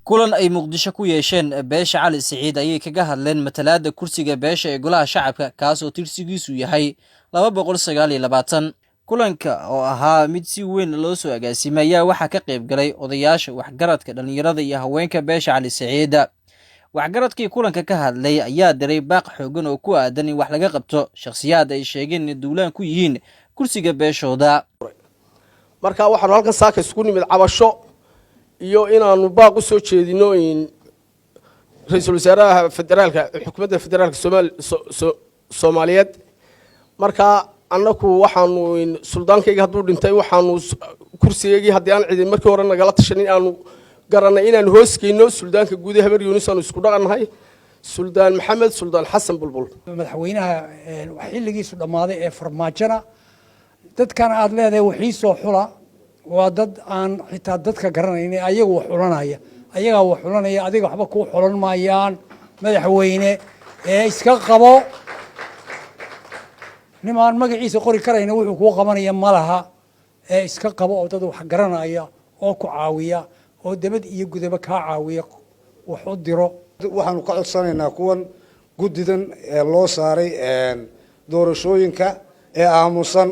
kulan ay Muqdisho ku yeesheen beesha Cali Siciid ayay kaga hadleen matalaadda kursiga beesha ee golaha shacabka kaas oo tirsigiisu yahay 229 kulanka oo ahaa mid si weyn loo soo agaasimay ayaa waxaa ka qayb galay odayaasha waxgaradka dhalinyarada iyo haweenka beesha Cali Siciid waxgaradkii kulanka ka hadlay ayaa diray baaq xoogan oo ku aadan in wax laga qabto shakhsiyaad ay sheegeen in duulaan ku yihiin kursiga beeshooda marka waxaan halkan saaka isku nimid cabasho iyo inaanu baaq u soo jeedino in ra'iisul wasaaraha federaalka xukuumadda federaalka Soomaaliyeed marka annagu waxaanu in suldaankayga haduu dhintay waxaanu kursigeygii hadii aan cid markii hore nagala tashan aanu garanay inaan hooskeeno suldaanka guud ee habar Yuunus aanu isku dhaqanahay suldaan maxamed suldaan xasan bulbul madaxweynaha xilligiisu dhamaaday ee farmaajana dadkan aad leedahay wixii soo xula waa dad aan xitaa dadka garanaynin ayagu wax xulanaya ayaga wax xulanaya adiga waxba ku xulan maayaan madaxweyne ee iska qabo nimaan magaciisa qori karayna wuxuu ku qabanaya malaha ee iska qabo oo dad wax garanaya oo ku caawiya oo dibad iyo gudaba ka caawiya wax u diro waxaanu ka codsanaynaa kuwan gudidan ee loo saaray doorashooyinka ee aamusan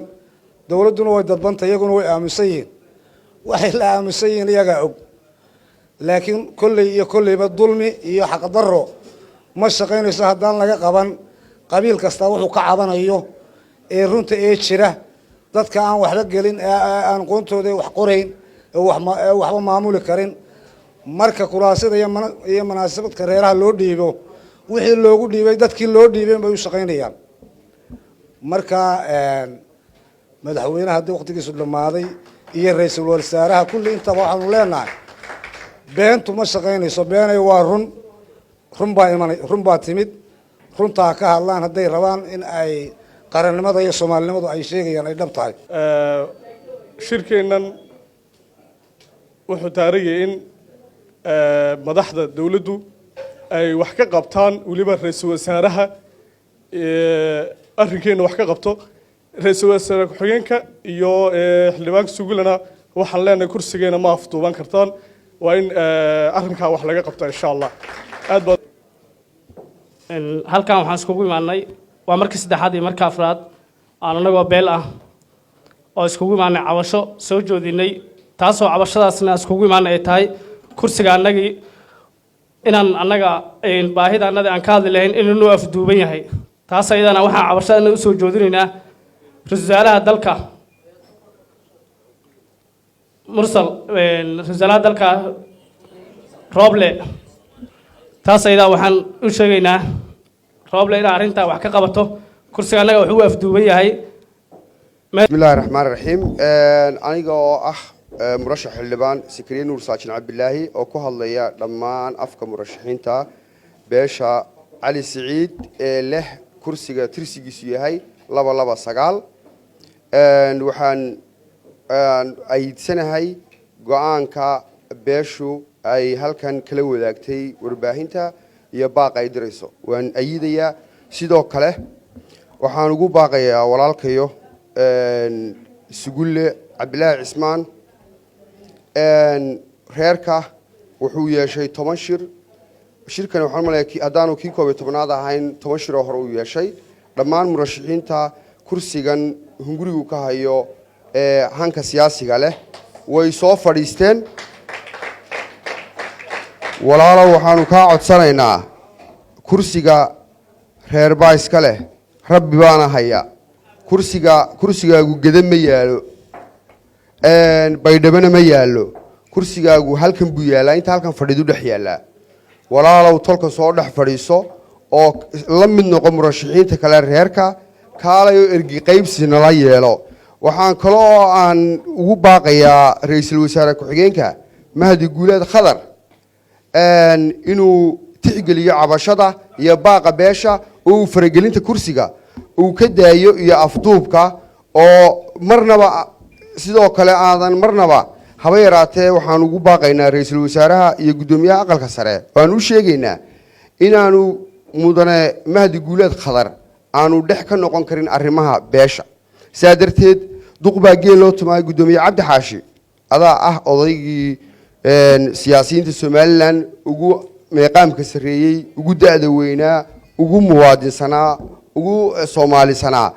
dawladuna way dadbanta iyaguna way aamusan yihiin waxay la aamusan yihiin iyaga og laakiin kolleyba dulmi iyo xaq darro ma shaqaynayso haddaan laga qaban qabiil kasta wuxuu ka cabanayo ee runta ee jira dadka aan wax la gelin aan qoontooda wax qorayn waxba maamuli karin marka kuraasada iyo munaasabadka reeraha loo dhiibo wixii loogu dhiibay dadkii loo dhiibay bay u shaqaynayaan marka madaxweynaha hadii waqtigiisu dhamaaday iyo ra'iisul wasaaraha kulli inta waxaanu leenahay beentu ma shaqaynayso beenay waa run baa timid runta ka hadlaan haday rabaan in ay qarannimada iyo Soomaalinimadu ay sheegayaan ay dhab tahay shirkeenan wuxuu taariyay in madaxda dawladdu ay wax ka qabtaan waliba ra'iisul wasaaraha arrinkeena wax ka qabto ra'iisul wasaare ku-xigeenka iyo xildhibaanka sugulana waxaan leenahay kursigeena ma afduuban kartaan waa in arrinkaa wax laga qabto insha Allah aad baad halkan waxaan iskugu imaanay waa markii saddexaad iyo markii afraad aan anagoo beel ah oo iskugu imaanay cabasho soo joodinay taasoo cabashadaasna iskugu imaanay ay tahay kursiga anagii inaan anaga baahida anada aan ka hadli lahayn inuu afduuban yahay taas ayadana waxaan cabashadana u soo joodinaynaa ra'iisul wasaaraha dalka mursal ra'iisul wasaaraha dalka Roble taas ayada waxaan u sheegaynaa Roble in arrinta wax ka qabato kursiga anaga wuxuu afduuban yahay bismillaahir rahmaanir rahiim aniga oo ah murashax xildhibaan Sikriye Nuur Saajin Cabdillaahi oo ku hadlaya dhammaan afka murashaxiinta beesha Cali Siciid ee leh kursiga tirsigiisu yahay 229 waxaan ayidsanahay go'aanka beeshu ay halkan kala wadaagtay warbaahinta iyo baaq ay dirayso waan ayidayaa sidoo kale waxaan ugu baaqayaa walaalkayo Sugulle Cabdillaahi Cismaan reerka wuxuu yeeshay 10 shirkan waxaan maleeyay hadaanu kii 11aad ahayn 10 shir oo hore uu yeeshay dhammaan murashaxiinta kursigan hungurigu ka hayo hanka siyaasiga leh way soo fadhiisteen walaalo waxaanu ka codsanaynaa kursiga reer baaska leh rabbi baana haya kursigaagu gedama yaalo baydhabana ma yaalo kursigaagu halkan buu yaalaa inta halkan fadhidu dhex yaalaa walaalow tolka soo dhex fadhiiso oo la mid noqo murashaxiinta kale reerka kaalayo ergi qaybsina la yeelo waxaan kale oo aan ugu baaqayaa ra'iisul wasaare ku-xigeenka Mahdi Guuleed Khadar inuu tixgeliyo cabashada iyo baaqa beesha oo faragelinta kursiga uu ka daayo iyo afduubka oo marnaba sidoo kale aadan marnaba haba yaraatee waxaan ugu baaqaynaa ra'iisul wasaaraha iyo gudoomiyaha aqalka sare waan u sheegaynaa inaanu mudane Mahdi Guuleed Khadar aanu dhex ka noqon karin arrimaha beesha saadarteed duq baa geel loo tumaay gudoomiye Cabdi Xaashi adaa ah odaygii siyaasiyiinta Somaliland ugu meeqaamka sareeyay ugu da'da weynaa ugu muwaadinsanaa ugu Soomaalisanaa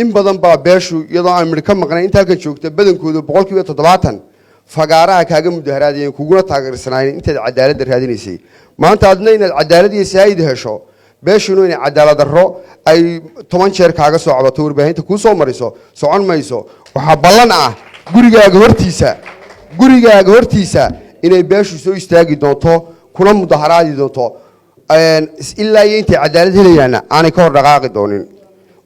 in badan baa beeshu iyadoo aan mid ka maqnay inta halkan joogta badankooda 70% fagaaraha kaaga mudaharaadeen kuguna taageersanaayeen intaad cadaalad raadinaysay maanta adna inaad cadaalad iyo saayid hesho beeshuna inay cadaalad darro ay 10 jeer kaaga soo cabato warbaahinta ku soo mariso socon mayso waxa ballan ah gurigaaga hortiisa inay beeshu soo istaagi doonto kuna mudaharaadi doonto ilaa inta cadaalad helayana aanay ka hor dhaqaaqi doonin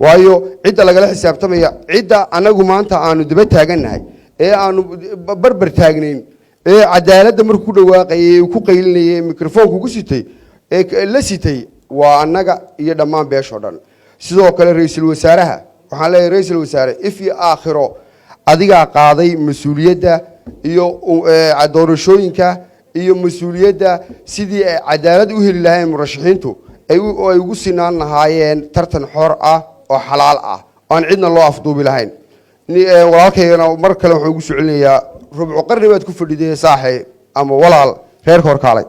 waayo cidda lagala xisaabtamaya cidda anagu maanta aanu daba taaganahay ee aanu barbar taagnayn ee cadaaladda markuu ku dhawaaqayay ku qaylinayay mikrofoonku ku sitay ee la sitay waa anaga iyo dhammaan beesho dhan sidoo kale ra'iisul wasaaraha waxaan leeyahay ra'iisul wasaare if iyo aakhiro adiga qaaday mas'uuliyadda iyo doorashooyinka iyo mas'uuliyadda sidii ay cadaalad u heli lahayn murashaxiintu ay ugu sinaan lahaayeen tartan xor ah oo xalaal ah aan cidna loo afduubi lahayn walaalkayna mar kale wuxuu ugu soo celinayaa rubco qarni baad ku fadhiday saaxiib ama walaal reer horkaalay